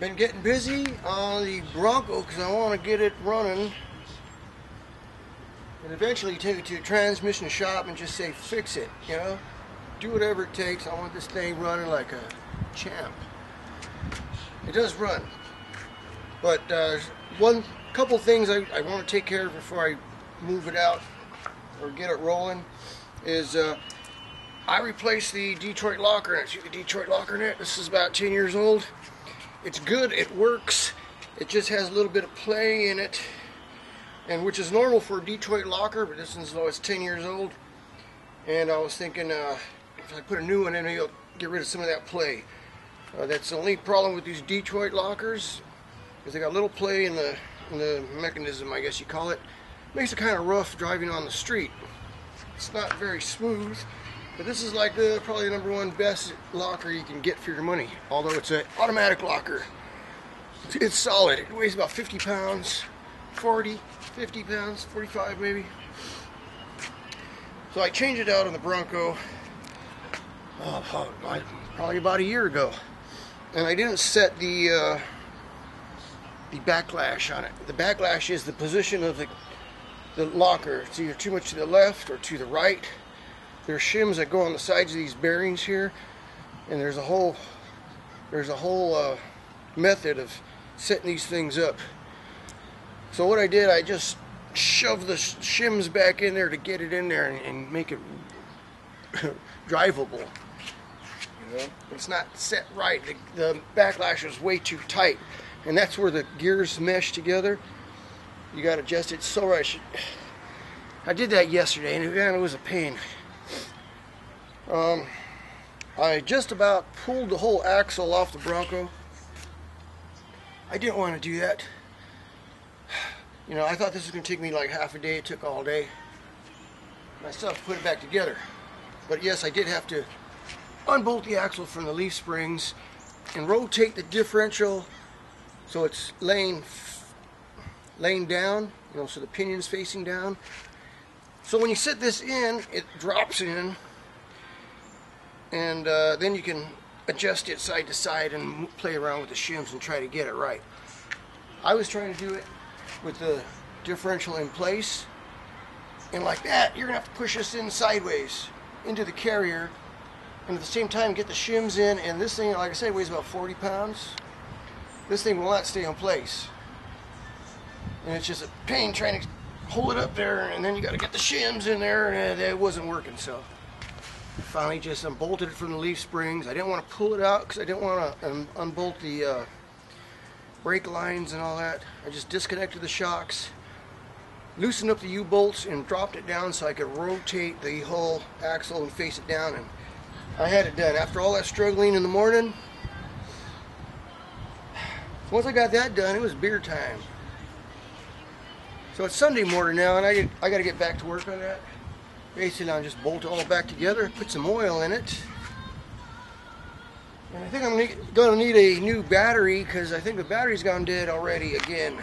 Been getting busy on the Bronco because I want to get it running and eventually take it to a transmission shop and just say fix it, you know, do whatever it takes. I want this thing running like a champ. It does run, but one couple things I want to take care of before I move it out or get it rolling is I replaced the Detroit locker net. See the Detroit locker net? This is about 10 years old. It's good, it works, it just has a little bit of play in it, and which is normal for a Detroit locker, but this one's, though, it's 10 years old, and I was thinking if I put a new one in, it'll get rid of some of that play. That's the only problem with these Detroit lockers, is they got a little play in the mechanism, I guess you call it. Makes it kind of rough driving on the street. It's not very smooth. But this is like probably the #1 best locker you can get for your money. Although it's an automatic locker. It's solid. It weighs about 50 pounds, 40, 50 pounds, 45 maybe. So I changed it out on the Bronco probably about a year ago. And I didn't set the backlash on it. The backlash is the position of the locker. It's either too much to the left or to the right. There's shims that go on the sides of these bearings here, and there's a whole method of setting these things up. So what I did, I just shoved the shims back in there to get it in there and make it drivable. You know, it's not set right. The backlash is way too tight, and that's where the gears mesh together. You got to adjust it so right. I did that yesterday, and man, it was a pain. I just about pulled the whole axle off the Bronco. I didn't want to do that. You know, I thought this was going to take me like half a day. It took all day. I still have to put it back together. But yes, I did have to unbolt the axle from the leaf springs and rotate the differential so it's laying down, you know, so the pinion's facing down. So when you set this in, it drops in, and then you can adjust it side to side and play around with the shims and try to get it right. I was trying to do it with the differential in place, and like that, you're going to have to push this in sideways into the carrier, and at the same time get the shims in, and this thing, like I said, weighs about 40 pounds. This thing will not stay in place, and it's just a pain trying to hold it up there, and then you got to get the shims in there, and it wasn't working. So I finally just unbolted it from the leaf springs. I didn't want to pull it out because I didn't want to unbolt the brake lines and all that. I just disconnected the shocks, loosened up the U-bolts, and dropped it down so I could rotate the whole axle and face it down, and I had it done. After all that struggling in the morning, once I got that done, it was beer time. So it's Sunday morning now, and I got to get back to work on that. Basically, I'll just bolt it all back together, put some oil in it. And I think I'm going to need a new battery because I think the battery's gone dead already again.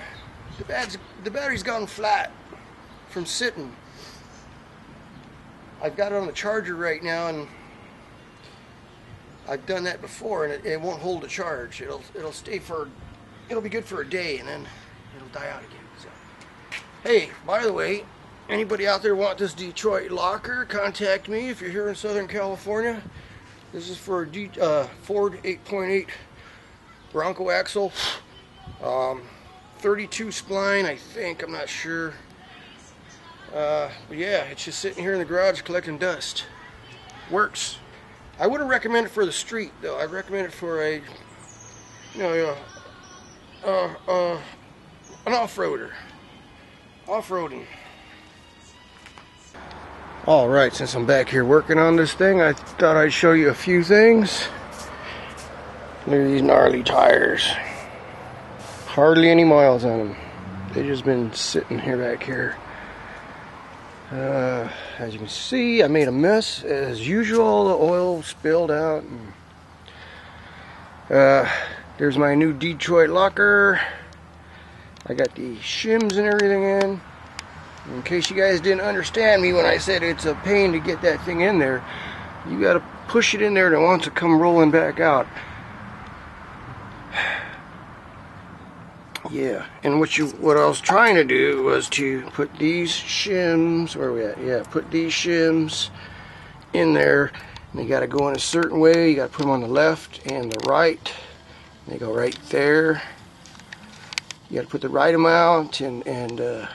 The battery's gone flat from sitting. I've got it on the charger right now, and I've done that before, and it won't hold a charge. It'll stay it'll be good for a day, and then it'll die out again. So, hey, by the way, anybody out there want this Detroit locker, contact me if you're here in Southern California. This is for a Ford 8.8 Bronco axle. 32 spline, I think. I'm not sure. But yeah, it's just sitting here in the garage collecting dust. Works. I wouldn't recommend it for the street, though. I recommend it for a, an off-roader. Off-roading. Alright, since I'm back here working on this thing, I thought I'd show you a few things. Look at these gnarly tires. Hardly any miles on them. They've just been sitting here back here. As you can see, I made a mess as usual. The oil spilled out. And, there's my new Detroit locker. I got the shims and everything in. In case you guys didn't understand me when I said it's a pain to get that thing in there, you got to push it in there and it wants to come rolling back out. Yeah, and what I was trying to do was to put these shims, where are we at? Yeah, put these shims in there. And they got to go in a certain way. You got to put them on the left and the right. They go right there. You got to put the right amount and to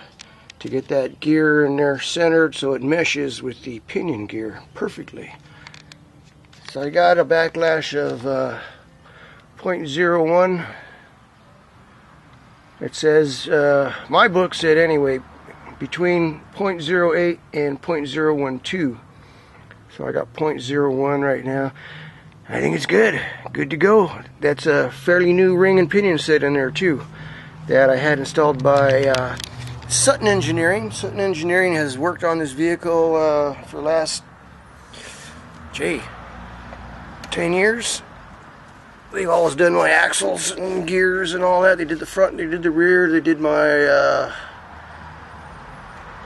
get that gear in there centered so it meshes with the pinion gear perfectly. So I got a backlash of 0.01. It says, my book said anyway, between 0.08 and 0.012. So I got 0.01 right now. I think it's good. Good to go. That's a fairly new ring and pinion set in there too, that I had installed by Sutton Engineering. Sutton Engineering has worked on this vehicle for the last, 10 years. They've always done my axles and gears and all that. They did the front, they did the rear, they did my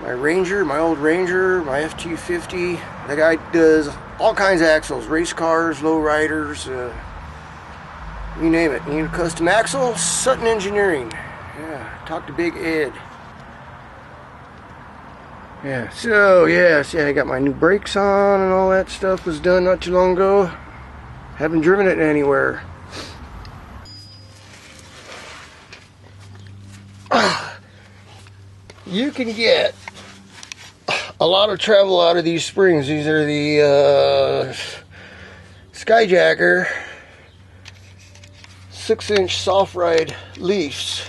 my Ranger, my old Ranger, my FT50. The guy does all kinds of axles, race cars, low riders, you name it. You need a custom axle? Sutton Engineering. Yeah, talk to Big Ed. Yeah, so yeah, see, I got my new brakes on and all that stuff was done not too long ago. Haven't driven it anywhere. You can get a lot of travel out of these springs. These are the Skyjacker 6-inch soft ride leafs.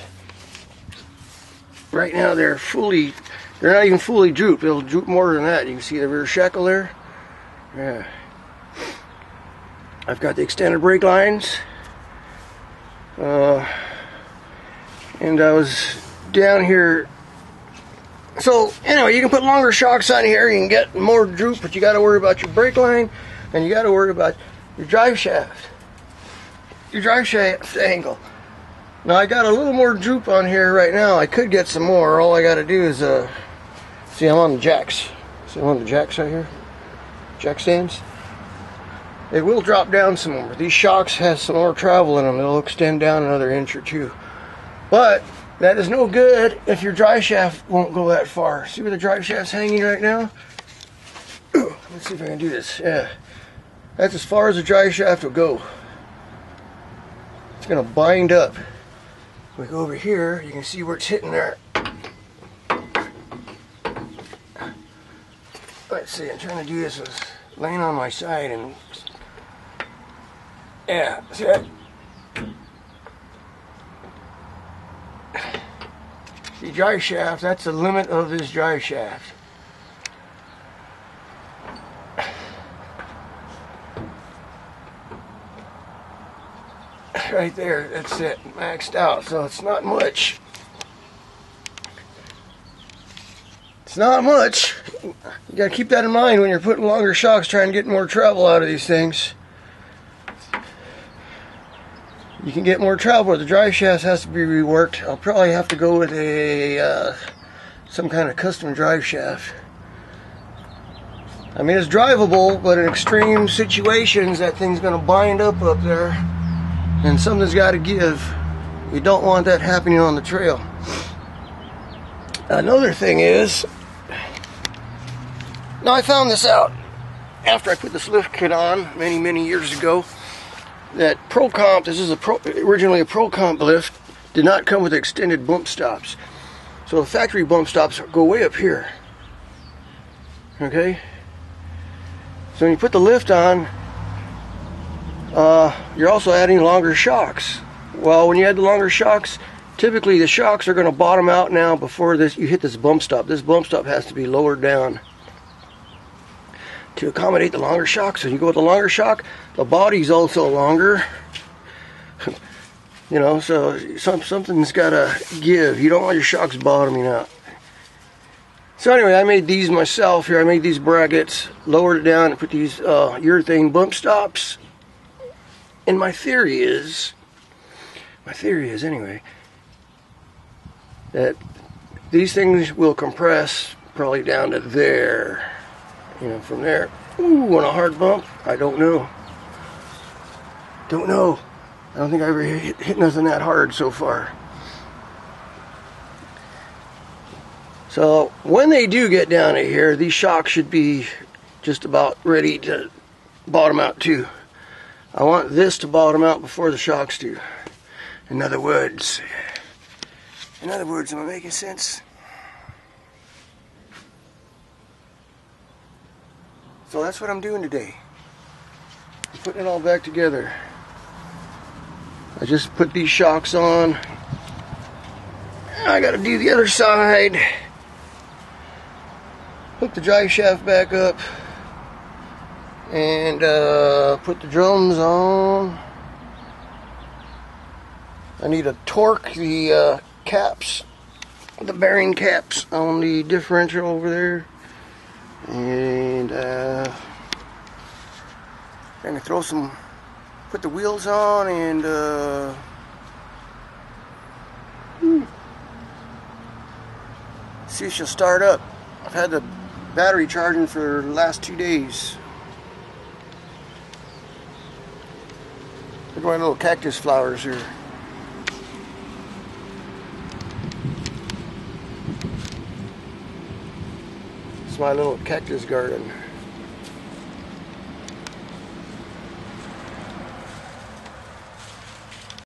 Right now they're not even fully drooped. They'll droop more than that. You can see the rear shackle there. Yeah. I've got the extended brake lines. And I was down here. So anyway, you can put longer shocks on here, you can get more droop, but you got to worry about your brake line, and you got to worry about your drive shaft angle. Now I got a little more droop on here right now. I could get some more. All I got to do is see, I'm on the jacks. See, I'm on the jacks right here, jack stands. It will drop down some more. These shocks have some more travel in them. They'll extend down another inch or two, but that is no good if your drive shaft won't go that far. See where the drive shaft's hanging right now? Let's see if I can do this. Yeah. That's as far as the drive shaft will go. It's going to bind up. If we go over here, you can see where it's hitting there. Let's see, I'm trying to do this with laying on my side and... Yeah, see that? The drive shaft, that's the limit of this drive shaft. Right there, that's it, maxed out, so it's not much. It's not much. You gotta keep that in mind when you're putting longer shocks, trying to get more travel out of these things. You can get more travel, but the drive shaft has to be reworked. I'll probably have to go with a some kind of custom drive shaft. I mean, it's drivable, but in extreme situations, that thing's going to bind up there, and something's got to give. You don't want that happening on the trail. Another thing is, now I found this out after I put this lift kit on many years ago. That Pro Comp, this is originally a Pro Comp lift, did not come with extended bump stops. So the factory bump stops go way up here. Okay? So when you put the lift on, you're also adding longer shocks. Well, when you add the longer shocks, typically the shocks are going to bottom out now before you hit this bump stop. This bump stop has to be lowered down to accommodate the longer shock. So you go with the longer shock, the body's also longer. You know, so something's got to give. You don't want your shocks bottoming out. So anyway, I made these myself here. I made these brackets, lowered it down, and put these urethane bump stops. And my theory is anyway, that these things will compress probably down to there. You know, from there, ooh, on a hard bump, I don't know. I don't think I ever hit nothing that hard so far. So when they do get down to here, these shocks should be just about ready to bottom out too. I want this to bottom out before the shocks do. In other words, am I making sense? So that's what I'm doing today. I'm putting it all back together. I just put these shocks on. I gotta do the other side. Hook the drive shaft back up. And put the drums on. I need to torque the caps, the bearing caps on the differential over there. And gonna throw some, put the wheels on and see if she'll start up. I've had the battery charging for the last 2 days. Look at my little cactus flowers here. It's my little cactus garden.